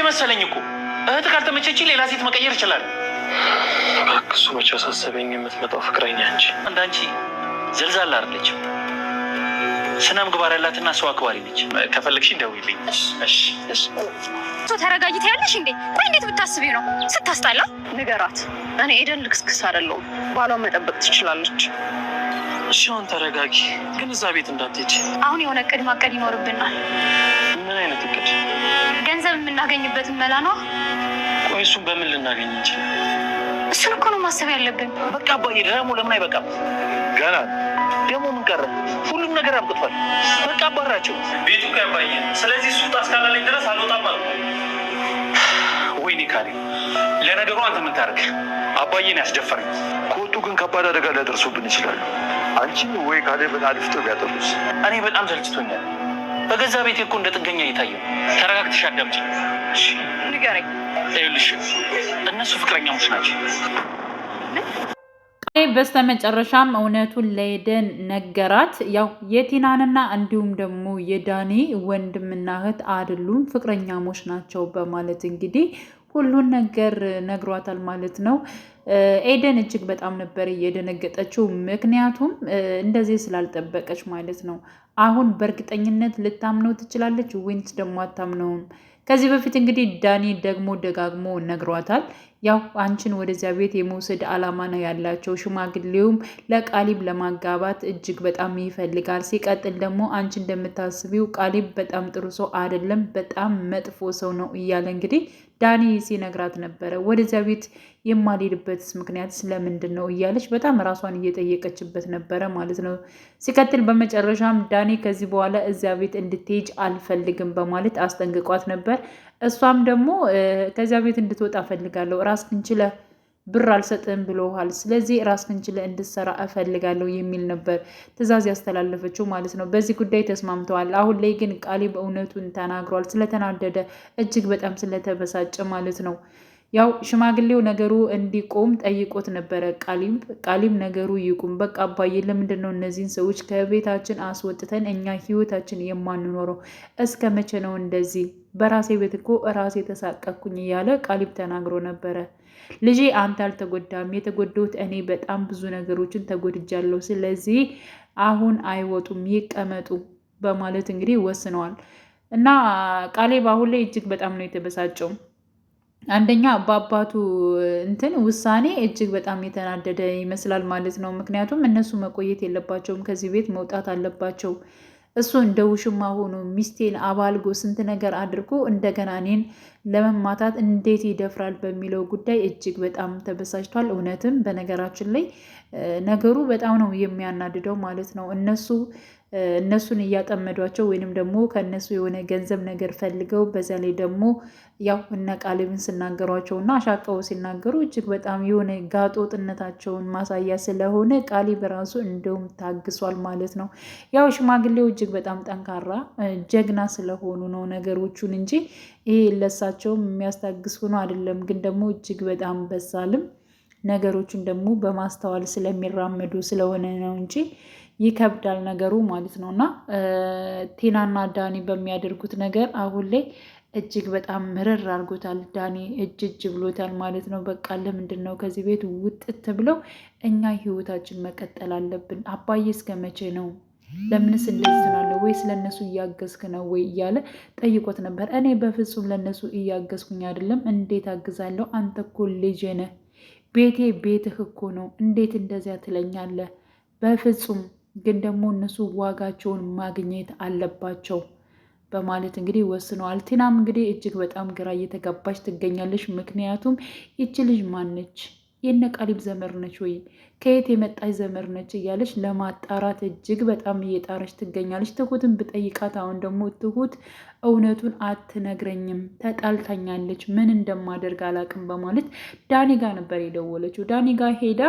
መሰለኝ እኮ እህት ካልተመቸች ሌላ ሴት መቀየር ይችላል። እሱ መቼ አሳሰበኝ የምትመጣው ፍቅረኛ እንጂ አንዳንቺ ዘልዛላ አይደለችም። ስነ ምግባር ያላትና ሰው አክባሪ ነች። ከፈለግሽ ደውይልኝ። እሺ ተረጋጊ ትያለሽ እንዴ? ቆይ እንዴት ብታስቢ ነው? ስታስጣላ ንገራት። እኔ ኤደን ልክስክስ አይደለሁም። ባሏን መጠበቅ ትችላለች። እሺ አሁን ተረጋጊ፣ ግን እዛ ቤት እንዳትሄጂ። አሁን የሆነ እቅድ ማቀድ ይኖርብናል። ምን አይነት እቅድ? ገንዘብ የምናገኝበትን መላ ነው። ቆይ እሱን በምን ልናገኝ እንችላል? እሱን እኮ ነው ማሰብ ያለብን። በቃ አባዬ ደግሞ ለምን አይበቃም? ገና ደግሞ ምን ቀረ? ሁሉም ነገር አብቅቷል። በቃ አባራቸው ቤቱ ከአባዬ። ስለዚህ እሱ እስካላለኝ ድረስ አልወጣም አልኩ። ወይኔ ካሌ፣ ለነገሩ አንተ ምን ታደርግ? አባዬን ያስደፈረኝ። ከወጡ ግን ከባድ አደጋ ሊያደርሱብን ይችላሉ። አንቺ ወይ ካሌ በታሪፍ ጥብ ያጠሉስ። እኔ በጣም ሰልችቶኛል። በገዛ ቤቴ እኮ እንደ ጥገኛ እየታየው። ተረጋግተሽ አዳምጪኝ። ንገረኝ። ይኸውልሽ እነሱ ፍቅረኛሞች ናቸው። በስተመጨረሻም እውነቱን ለኤደን ነገራት። ያው የቲናንና እንዲሁም ደግሞ የዳኒ ወንድምና እህት አይደሉም ፍቅረኛሞች ናቸው በማለት እንግዲህ ሁሉን ነገር ነግሯታል ማለት ነው። ኤደን እጅግ በጣም ነበር እየደነገጠችው፣ ምክንያቱም እንደዚህ ስላልጠበቀች ማለት ነው። አሁን በእርግጠኝነት ልታምነው ትችላለች ወይንስ ደግሞ አታምነውም? ከዚህ በፊት እንግዲህ ዳኒ ደግሞ ደጋግሞ ነግሯታል። ያው አንቺን ወደዚያ ቤት የመውሰድ አላማ ነው ያላቸው። ሽማግሌውም ለቃሊብ ለማጋባት እጅግ በጣም ይፈልጋል። ሲቀጥል ደግሞ አንቺ እንደምታስቢው ቃሊብ በጣም ጥሩ ሰው አይደለም፣ በጣም መጥፎ ሰው ነው እያለ እንግዲህ ዳኒ ሲነግራት ነበረ። ወደዚያ ቤት የማልሄድበትስ ምክንያት ስለምንድን ነው እያለች በጣም ራሷን እየጠየቀችበት ነበረ ማለት ነው። ሲቀጥል በመጨረሻም ዳኒ ከዚህ በኋላ እዚያ ቤት እንድትሄጅ አልፈልግም በማለት አስጠንቅቋት ነበር። እሷም ደግሞ ከዚያ ቤት እንድትወጣ እፈልጋለሁ፣ ራስህን ችለህ ብር አልሰጥህም ብሎሃል፣ ስለዚህ ራስህን ችለህ እንድትሰራ እፈልጋለሁ የሚል ነበር ትዕዛዝ ያስተላለፈችው ማለት ነው። በዚህ ጉዳይ ተስማምተዋል። አሁን ላይ ግን ቃሊብ እውነቱን ተናግሯል። ስለተናደደ እጅግ በጣም ስለተበሳጨ ማለት ነው። ያው ሽማግሌው ነገሩ እንዲቆም ጠይቆት ነበረ። ቃሊብ ነገሩ ይቁም፣ በቃ አባዬ ለምንድን ነው እነዚህን ሰዎች ከቤታችን አስወጥተን እኛ ህይወታችን የማንኖረው? እስከ መቼ ነው እንደዚህ? በራሴ ቤት እኮ ራሴ ተሳቀኩኝ እያለ ቃሊብ ተናግሮ ነበረ። ልጄ አንተ አልተጎዳም፣ የተጎዳሁት እኔ በጣም ብዙ ነገሮችን ተጎድጃለሁ። ስለዚህ አሁን አይወጡም፣ ይቀመጡ በማለት እንግዲህ ወስነዋል። እና ቃሊብ አሁን ላይ እጅግ በጣም ነው የተበሳጨው። አንደኛ በአባቱ ውሳኔ እጅግ በጣም የተናደደ ይመስላል ማለት ነው። ምክንያቱም እነሱ መቆየት የለባቸውም፣ ከዚህ ቤት መውጣት አለባቸው። እሱ እንደ ውሽማ ሆኖ ሚስቴን አባልጎ ስንት ነገር አድርጎ እንደገና እኔን ለመማታት እንዴት ይደፍራል በሚለው ጉዳይ እጅግ በጣም ተበሳጭቷል። እውነትም በነገራችን ላይ ነገሩ በጣም ነው የሚያናድደው ማለት ነው። እነሱን እያጠመዷቸው ወይንም ደግሞ ከእነሱ የሆነ ገንዘብ ነገር ፈልገው በዛ ላይ ደግሞ ያው እነ ቃሊብን ሲናገሯቸው እና አሻቀው ሲናገሩ እጅግ በጣም የሆነ ጋጦጥነታቸውን ማሳያ ስለሆነ ቃሊብ ራሱ እንደውም ታግሷል ማለት ነው። ያው ሽማግሌው እጅግ በጣም ጠንካራ ጀግና ስለሆኑ ነው ነገሮቹን እንጂ ይሄ ለሳቸውም የሚያስታግስ ሆኖ አይደለም። ግን ደግሞ እጅግ በጣም በሳልም ነገሮችን ደግሞ በማስተዋል ስለሚራመዱ ስለሆነ ነው እንጂ ይከብዳል ነገሩ ማለት ነው። እና ቲናና ዳኒ በሚያደርጉት ነገር አሁን ላይ እጅግ በጣም ምርር አድርጎታል። ዳኒ እጅ ብሎታል ማለት ነው። በቃ ለምንድን ነው ከዚህ ቤት ውጥት ብለው እኛ ህይወታችን መቀጠል አለብን? አባዬ እስከ መቼ ነው? ለምንስ እንደዚህ ትላለህ? ወይ ስለነሱ እያገዝክ ነው ወይ እያለ ጠይቆት ነበር። እኔ በፍጹም ለነሱ እያገዝኩኝ አይደለም። እንዴት አግዛለሁ? አንተ እኮ ልጄ ነህ። ቤቴ ቤትህ እኮ ነው። እንዴት እንደዚያ ትለኛለህ? በፍጹም ግን ደግሞ እነሱ ዋጋቸውን ማግኘት አለባቸው በማለት እንግዲህ ወስነዋል። ቲናም እንግዲህ እጅግ በጣም ግራ እየተጋባች ትገኛለች። ምክንያቱም ይቺ ልጅ ማነች? የነ ቃሊብ ዘመር ነች ወይ ከየት የመጣች ዘመር ነች እያለች ለማጣራት እጅግ በጣም እየጣረች ትገኛለች። ትሁትን ብጠይቃት አሁን ደግሞ ትሁት እውነቱን አትነግረኝም፣ ተጣልታኛለች፣ ምን እንደማደርግ አላቅም በማለት ዳኒ ጋር ነበር የደወለችው። ዳኒ ጋር ሄዳ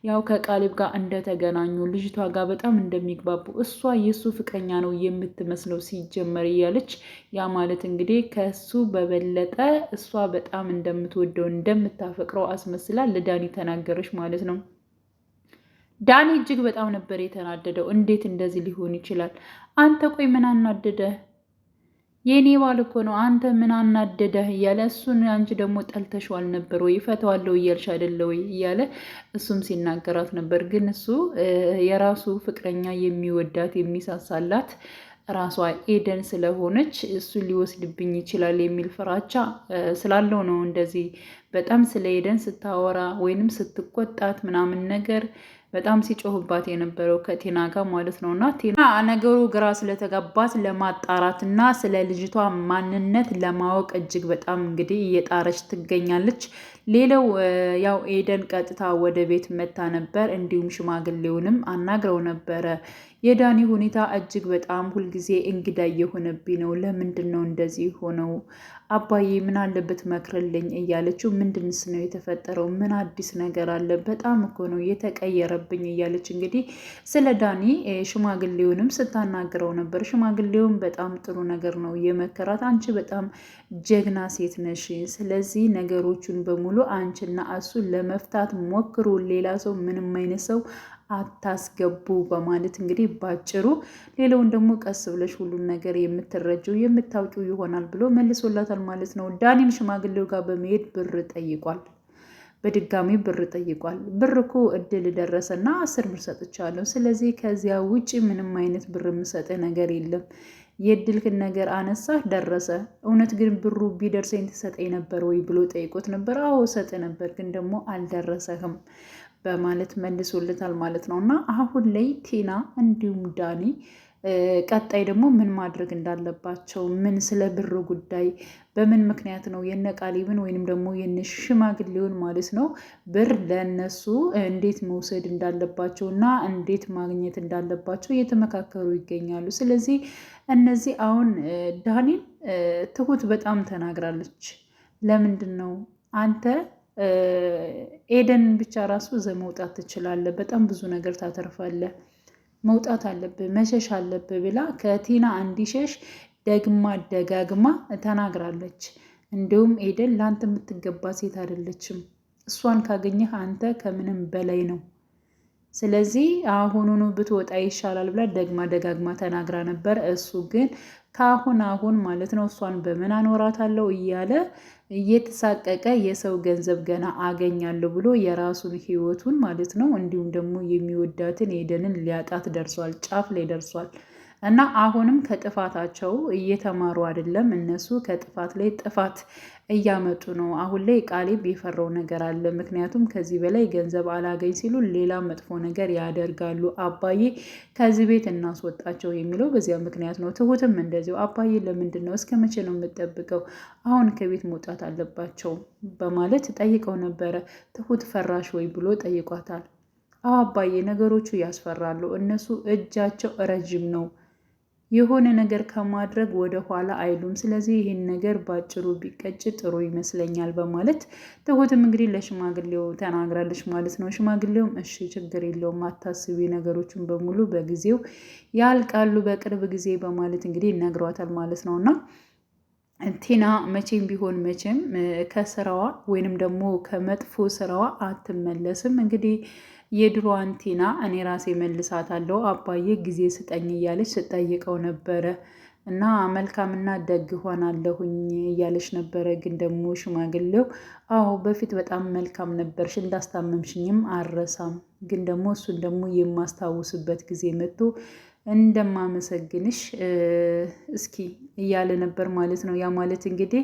ያው ከቃሊብ ጋር እንደተገናኙ ልጅቷ ጋር በጣም እንደሚግባቡ እሷ የእሱ ፍቅረኛ ነው የምትመስለው ሲጀመር እያለች ያ ማለት እንግዲህ ከሱ በበለጠ እሷ በጣም እንደምትወደው እንደምታፈቅረው አስመስላ ለዳኒ ተናገረች ማለት ነው። ዳኒ እጅግ በጣም ነበር የተናደደው። እንዴት እንደዚህ ሊሆን ይችላል? አንተ ቆይ ምን አናደደ? የኔ ባል እኮ ነው አንተ ምን አናደደህ እያለ እሱን አንቺ ደግሞ ጠልተሽዋል ነበር ወይ እፈተዋለሁ እያልሽ አይደለ ወይ እያለ እሱም ሲናገራት ነበር። ግን እሱ የራሱ ፍቅረኛ የሚወዳት የሚሳሳላት ራሷ ኤደን ስለሆነች እሱ ሊወስድብኝ ይችላል የሚል ፍራቻ ስላለው ነው እንደዚህ በጣም ስለ ኤደን ስታወራ ወይንም ስትቆጣት ምናምን ነገር በጣም ሲጮህባት የነበረው ከቴና ጋር ማለት ነው። እና ቴና ነገሩ ግራ ስለተጋባት ለማጣራት እና ስለ ልጅቷ ማንነት ለማወቅ እጅግ በጣም እንግዲህ እየጣረች ትገኛለች። ሌላው ያው ኤደን ቀጥታ ወደ ቤት መታ ነበር። እንዲሁም ሽማግሌውንም አናግረው ነበረ። የዳኒ ሁኔታ እጅግ በጣም ሁልጊዜ እንግዳ እየሆነብኝ ነው። ለምንድን ነው እንደዚህ ሆነው? አባዬ ምን አለበት መክርልኝ እያለችው ምንድንስ ነው የተፈጠረው? ምን አዲስ ነገር አለ? በጣም እኮ ነው የተቀየረብኝ እያለች እንግዲህ ስለ ዳኒ ሽማግሌውንም ስታናግረው ነበር። ሽማግሌውም በጣም ጥሩ ነገር ነው የመከራት። አንቺ በጣም ጀግና ሴት ነሽ። ስለዚህ ነገሮቹን በሙሉ አንቺና እሱን ለመፍታት ሞክሩ። ሌላ ሰው ምንም አይነት ሰው አታስገቡ በማለት እንግዲህ ባጭሩ ሌላውን ደግሞ ቀስ ብለሽ ሁሉን ነገር የምትረጂው የምታውቂው ይሆናል ብሎ መልሶላታል ማለት ነው። ዳኒም ሽማግሌው ጋር በመሄድ ብር ጠይቋል። በድጋሚ ብር ጠይቋል። ብር እኮ እድል ደረሰና 10 ብር ሰጥቻለሁ። ስለዚህ ከዚያ ውጭ ምንም አይነት ብር የምሰጥህ ነገር የለም። የእድልክን ነገር አነሳ ደረሰ። እውነት ግን ብሩ ቢደርሰኝ ትሰጠኝ ነበር ወይ ብሎ ጠይቆት ነበር። አዎ ሰጥ ነበር፣ ግን ደግሞ አልደረሰህም በማለት መልሶልታል ማለት ነው። እና አሁን ላይ ቲና እንዲሁም ዳኒ ቀጣይ ደግሞ ምን ማድረግ እንዳለባቸው ምን ስለ ብር ጉዳይ በምን ምክንያት ነው የነ ቃሊብን ወይንም ደግሞ የነ ሽማግሌውን ማለት ነው ብር ለነሱ እንዴት መውሰድ እንዳለባቸው እና እንዴት ማግኘት እንዳለባቸው እየተመካከሩ ይገኛሉ። ስለዚህ እነዚህ አሁን ዳኒን ትሁት በጣም ተናግራለች። ለምንድን ነው አንተ ኤደን ብቻ ራሱ ይዘህ መውጣት ትችላለህ፣ በጣም ብዙ ነገር ታተርፋለህ፣ መውጣት አለብህ፣ መሸሽ አለብህ ብላ ከቲና እንዲሸሽ ደግማ ደጋግማ ተናግራለች። እንዲሁም ኤደን ለአንተ የምትገባ ሴት አይደለችም፣ እሷን ካገኘህ አንተ ከምንም በላይ ነው፣ ስለዚህ አሁኑኑ ብትወጣ ይሻላል ብላ ደግማ ደጋግማ ተናግራ ነበር። እሱ ግን አሁን ማለት ነው እሷን በምን አኖራታለሁ እያለ እየተሳቀቀ የሰው ገንዘብ ገና አገኛለሁ ብሎ የራሱን ህይወቱን ማለት ነው እንዲሁም ደግሞ የሚወዳትን ኤደንን ሊያጣት ደርሷል፣ ጫፍ ላይ ደርሷል። እና አሁንም ከጥፋታቸው እየተማሩ አይደለም፣ እነሱ ከጥፋት ላይ ጥፋት እያመጡ ነው። አሁን ላይ ቃሊብ የፈራው ነገር አለ። ምክንያቱም ከዚህ በላይ ገንዘብ አላገኝ ሲሉ ሌላ መጥፎ ነገር ያደርጋሉ። አባዬ ከዚህ ቤት እናስወጣቸው የሚለው በዚያ ምክንያት ነው። ትሁትም እንደዚሁ አባዬ ለምንድን ነው እስከ መቼ ነው የምጠብቀው? አሁን ከቤት መውጣት አለባቸው በማለት ጠይቀው ነበረ። ትሁት ፈራሽ ወይ ብሎ ጠይቋታል። አዎ አባዬ ነገሮቹ ያስፈራሉ። እነሱ እጃቸው ረጅም ነው፣ የሆነ ነገር ከማድረግ ወደ ኋላ አይሉም። ስለዚህ ይህን ነገር ባጭሩ ቢቀጭ ጥሩ ይመስለኛል በማለት ትሁትም እንግዲህ ለሽማግሌው ተናግራለች ማለት ነው። ሽማግሌውም እሺ ችግር የለውም አታስቢ፣ ነገሮችን በሙሉ በጊዜው ያልቃሉ በቅርብ ጊዜ በማለት እንግዲህ ይነግሯታል ማለት ነው። እና ቲና መቼም ቢሆን መቼም ከስራዋ ወይንም ደግሞ ከመጥፎ ስራዋ አትመለስም። እንግዲህ የድሮዋን ቲና እኔ ራሴ መልሳታለሁ አባዬ ጊዜ ስጠኝ እያለች ስጠይቀው ነበረ እና መልካምና ደግ ሆናለሁኝ እያለች ነበረ። ግን ደግሞ ሽማግሌው አዎ በፊት በጣም መልካም ነበርሽ፣ እንዳስታመምሽኝም አረሳም፣ ግን ደግሞ እሱን ደግሞ የማስታውስበት ጊዜ መጥቶ እንደማመሰግንሽ እስኪ እያለ ነበር ማለት ነው። ያ ማለት እንግዲህ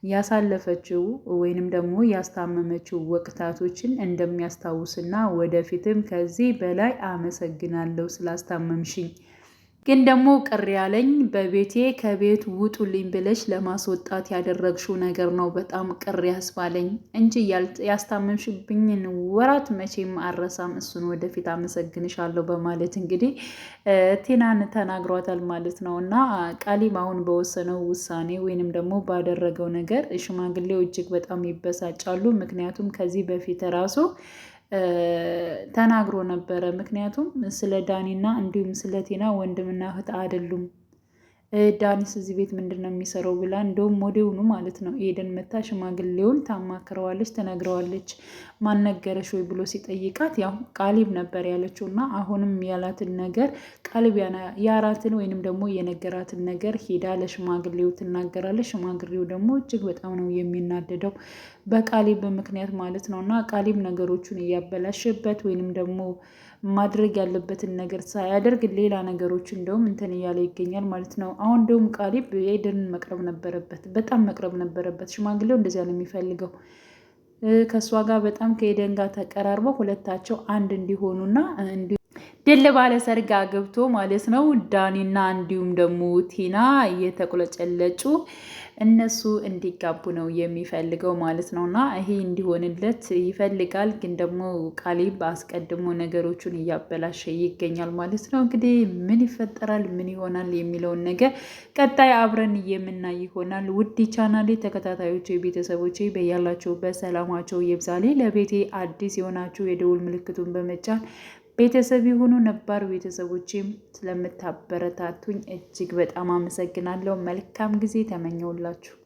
ያሳለፈችው ወይንም ደግሞ ያስታመመችው ወቅታቶችን እንደሚያስታውስና ወደፊትም ከዚህ በላይ አመሰግናለሁ ስላስታመምሽኝ፣ ግን ደግሞ ቅር ያለኝ በቤቴ ከቤት ውጡልኝ ብለሽ ለማስወጣት ያደረግሽው ነገር ነው በጣም ቅር ያስባለኝ እንጂ ያስታመምሽብኝን ወራት መቼም አረሳም፣ እሱን ወደፊት አመሰግንሻለሁ በማለት እንግዲህ ቲናን ተናግሯታል ማለት ነው። እና ቃሊብ አሁን በወሰነው ውሳኔ ወይንም ደግሞ ባደረገው ነገር ሽማግሌው እጅግ በጣም ይበሳጫሉ። ምክንያቱም ከዚህ በፊት ራሱ ተናግሮ ነበረ። ምክንያቱም ስለ ዳኒና እንዲሁም ስለ ቲና ወንድምና እህት አይደሉም፣ ዳኒስ እዚህ ቤት ምንድን ነው የሚሰራው ብላ እንደውም ወዲያውኑ ማለት ነው ኤደን መታ ሽማግሌውን ታማክረዋለች፣ ትነግረዋለች። ማን ነገረሽ ወይ ብሎ ሲጠይቃት ያው ቃሊብ ነበር ያለችው እና አሁንም ያላትን ነገር ቃሊብ ያራትን ወይንም ደግሞ የነገራትን ነገር ሄዳ ለሽማግሌው ትናገራለች። ሽማግሌው ደግሞ እጅግ በጣም ነው የሚናደደው በቃሊብ ምክንያት ማለት ነው እና ቃሊብ ነገሮቹን እያበላሸበት ወይንም ደግሞ ማድረግ ያለበትን ነገር ሳያደርግ ሌላ ነገሮች እንደውም እንትን እያለ ይገኛል ማለት ነው። አሁን እንደውም ቃሊብ ኤደንን መቅረብ ነበረበት፣ በጣም መቅረብ ነበረበት። ሽማግሌው እንደዚያ ነው የሚፈልገው ከእሷ ጋር በጣም ከኤደን ጋር ተቀራርበው ሁለታቸው አንድ እንዲሆኑና ድል ባለ ሰርግ ገብቶ ማለት ነው። ዳኒና እንዲሁም ደግሞ ቲና እየተቁለጨለጩ እነሱ እንዲጋቡ ነው የሚፈልገው ማለት ነው። እና ይሄ እንዲሆንለት ይፈልጋል፣ ግን ደግሞ ቃሊብ አስቀድሞ ነገሮቹን እያበላሸ ይገኛል ማለት ነው። እንግዲህ ምን ይፈጠራል ምን ይሆናል የሚለውን ነገር ቀጣይ አብረን የምናይ ይሆናል። ውድ ቻናሌ ተከታታዮች ቤተሰቦች በያላቸው በሰላማቸው ይብዛሌ። ለቤቴ አዲስ የሆናችሁ የደውል ምልክቱን በመጫን ቤተሰብ የሆኑ ነባር ቤተሰቦችም ስለምታበረታቱኝ እጅግ በጣም አመሰግናለሁ። መልካም ጊዜ ተመኘውላችሁ።